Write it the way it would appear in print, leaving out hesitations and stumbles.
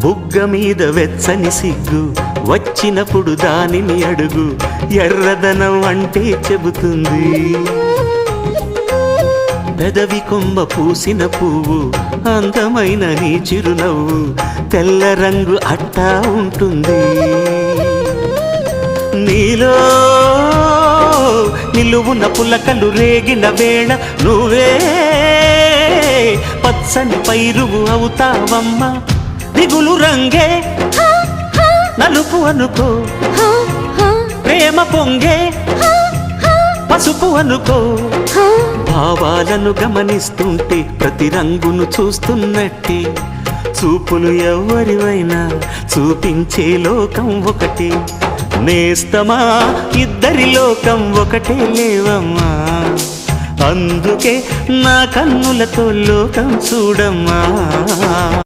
బుగ్గ మీద వెచ్చని సిగ్గు వచ్చినప్పుడు దానిని అడుగు, ఎర్రదనం అంటే చెబుతుంది. పెదవి కొమ్మ పూసిన పువ్వు అందమైన నీ చిరునవ్వు, తెల్ల రంగు అట్టా ఉంటుంది. నీలో నిలువున పులకలు రేగిన వేళ నువ్వే పచ్చని పైరువు అవుతావమ్మా. దిగులు రంగే నలుపు అనుకో, ప్రేమ పొంగే పసుపు అనుకో. భావాలను గమనిస్తుంటే ప్రతి రంగును చూస్తున్నట్టే, చూపులు ఎవరివైనా చూపించే లోకం ఒకటి. నేస్తమా ఇద్దరి లోకం ఒకటే లేవమ్మా, అందుకే నా కన్నులతో లోకం చూడమ్మా.